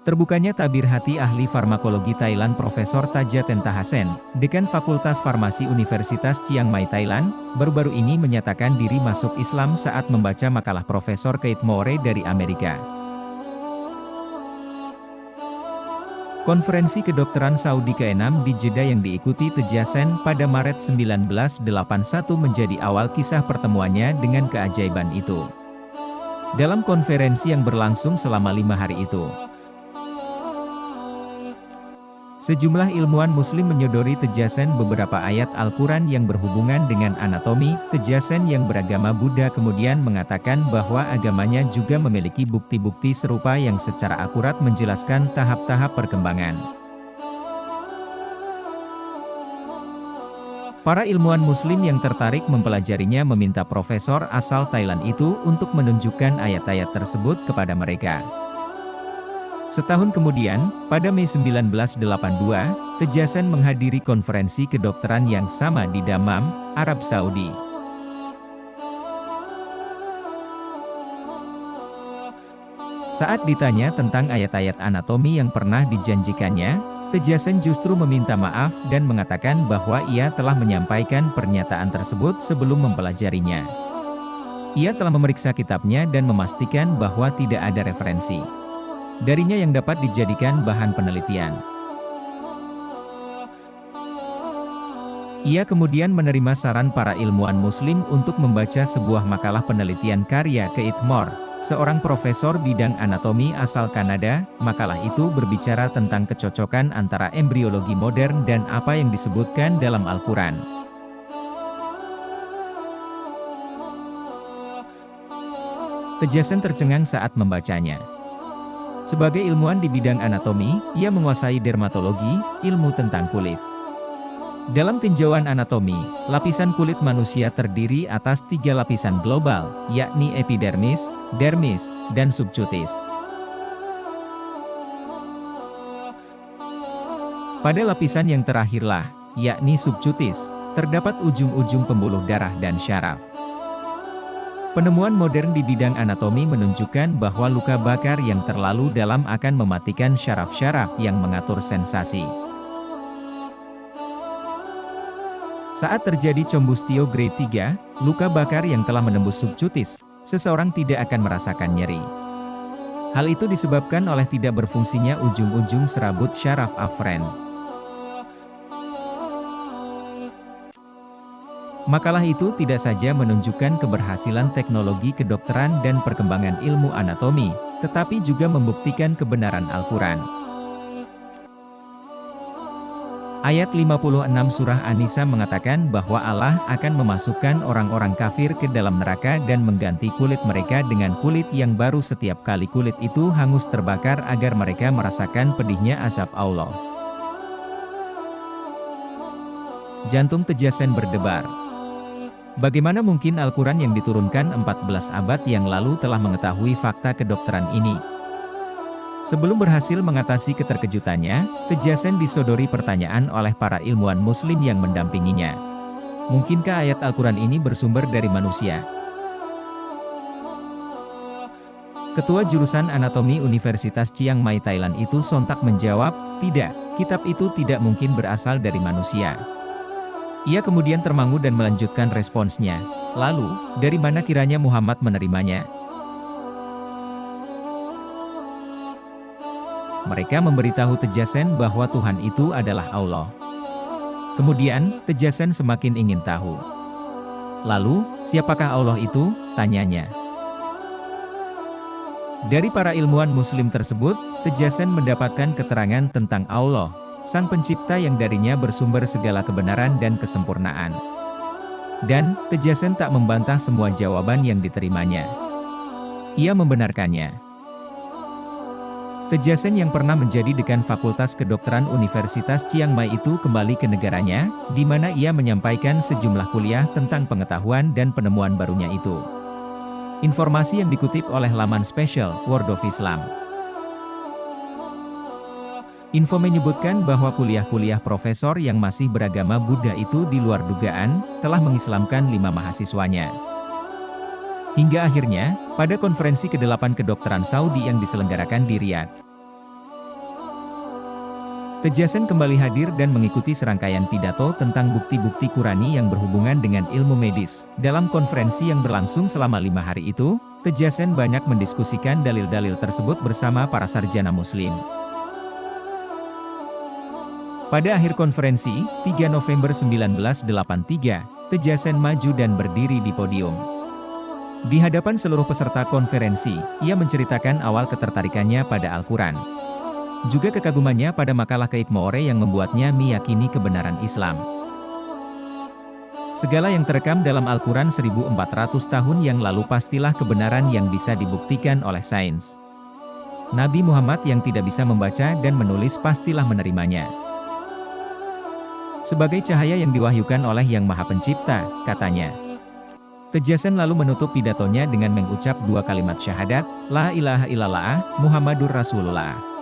Terbukanya tabir hati ahli farmakologi Thailand Profesor Taja Tentahasen, Dekan Fakultas Farmasi Universitas Chiang Mai Thailand, baru-baru ini menyatakan diri masuk Islam saat membaca makalah Profesor Keith Moore dari Amerika. Konferensi kedokteran Saudi ke-6 di Jeddah yang diikuti Tejasen pada Maret 1981 menjadi awal kisah pertemuannya dengan keajaiban itu. Dalam konferensi yang berlangsung selama 5 hari itu, sejumlah ilmuwan muslim menyodori Tejasen beberapa ayat Al-Quran yang berhubungan dengan anatomi. Tejasen yang beragama Buddha kemudian mengatakan bahwa agamanya juga memiliki bukti-bukti serupa yang secara akurat menjelaskan tahap-tahap perkembangan. Para ilmuwan muslim yang tertarik mempelajarinya meminta profesor asal Thailand itu untuk menunjukkan ayat-ayat tersebut kepada mereka. Setahun kemudian, pada Mei 1982, Tejasen menghadiri konferensi kedokteran yang sama di Dammam, Arab Saudi. Saat ditanya tentang ayat-ayat anatomi yang pernah dijanjikannya, Tejasen justru meminta maaf dan mengatakan bahwa ia telah menyampaikan pernyataan tersebut sebelum mempelajarinya. Ia telah memeriksa kitabnya dan memastikan bahwa tidak ada referensi darinya yang dapat dijadikan bahan penelitian. Ia kemudian menerima saran para ilmuwan muslim untuk membaca sebuah makalah penelitian karya Keith Moore, seorang profesor bidang anatomi asal Kanada. Makalah itu berbicara tentang kecocokan antara embriologi modern dan apa yang disebutkan dalam Al-Quran. Tejasen tercengang saat membacanya. Sebagai ilmuwan di bidang anatomi, ia menguasai dermatologi, ilmu tentang kulit. Dalam tinjauan anatomi, lapisan kulit manusia terdiri atas 3 lapisan global, yakni epidermis, dermis, dan subcutis. Pada lapisan yang terakhirlah, yakni subcutis, terdapat ujung-ujung pembuluh darah dan syaraf. Penemuan modern di bidang anatomi menunjukkan bahwa luka bakar yang terlalu dalam akan mematikan syaraf-syaraf yang mengatur sensasi. Saat terjadi combustio grade 3, luka bakar yang telah menembus subcutis, seseorang tidak akan merasakan nyeri. Hal itu disebabkan oleh tidak berfungsinya ujung-ujung serabut syaraf afren. Makalah itu tidak saja menunjukkan keberhasilan teknologi kedokteran dan perkembangan ilmu anatomi, tetapi juga membuktikan kebenaran Al-Quran. Ayat 56 Surah An-Nisa mengatakan bahwa Allah akan memasukkan orang-orang kafir ke dalam neraka dan mengganti kulit mereka dengan kulit yang baru setiap kali kulit itu hangus terbakar agar mereka merasakan pedihnya azab Allah. Jantung Tejasen berdebar. Bagaimana mungkin Al-Quran yang diturunkan 14 abad yang lalu telah mengetahui fakta kedokteran ini? Sebelum berhasil mengatasi keterkejutannya, Tejasen disodori pertanyaan oleh para ilmuwan muslim yang mendampinginya. Mungkinkah ayat Al-Quran ini bersumber dari manusia? Ketua Jurusan Anatomi Universitas Chiang Mai Thailand itu sontak menjawab, "Tidak, kitab itu tidak mungkin berasal dari manusia." Ia kemudian termangu dan melanjutkan responsnya, "Lalu, dari mana kiranya Muhammad menerimanya?" Mereka memberitahu Tejasen bahwa Tuhan itu adalah Allah. Kemudian, Tejasen semakin ingin tahu. "Lalu, siapakah Allah itu?" tanyanya. Dari para ilmuwan muslim tersebut, Tejasen mendapatkan keterangan tentang Allah, Sang Pencipta yang darinya bersumber segala kebenaran dan kesempurnaan. Dan, Tejasen tak membantah semua jawaban yang diterimanya. Ia membenarkannya. Tejasen yang pernah menjadi dekan Fakultas Kedokteran Universitas Chiang Mai itu kembali ke negaranya, di mana ia menyampaikan sejumlah kuliah tentang pengetahuan dan penemuan barunya itu. Informasi yang dikutip oleh laman spesial, World of Islam. Info menyebutkan bahwa kuliah-kuliah profesor yang masih beragama Buddha itu di luar dugaan, telah mengislamkan 5 mahasiswanya. Hingga akhirnya, pada konferensi ke-8 kedokteran Saudi yang diselenggarakan di Riyadh, Tejasen kembali hadir dan mengikuti serangkaian pidato tentang bukti-bukti Qurani yang berhubungan dengan ilmu medis. Dalam konferensi yang berlangsung selama 5 hari itu, Tejasen banyak mendiskusikan dalil-dalil tersebut bersama para sarjana muslim. Pada akhir konferensi, 3 November 1983, Tejasen maju dan berdiri di podium. Di hadapan seluruh peserta konferensi, ia menceritakan awal ketertarikannya pada Al-Quran. Juga kekagumannya pada makalah Keik Moore yang membuatnya meyakini kebenaran Islam. Segala yang terekam dalam Al-Quran 1400 tahun yang lalu pastilah kebenaran yang bisa dibuktikan oleh sains. Nabi Muhammad yang tidak bisa membaca dan menulis pastilah menerimanya. Sebagai cahaya yang diwahyukan oleh Yang Maha Pencipta, katanya. Tejasen lalu menutup pidatonya dengan mengucap 2 kalimat syahadat, La ilaha illallah, Muhammadur Rasulullah.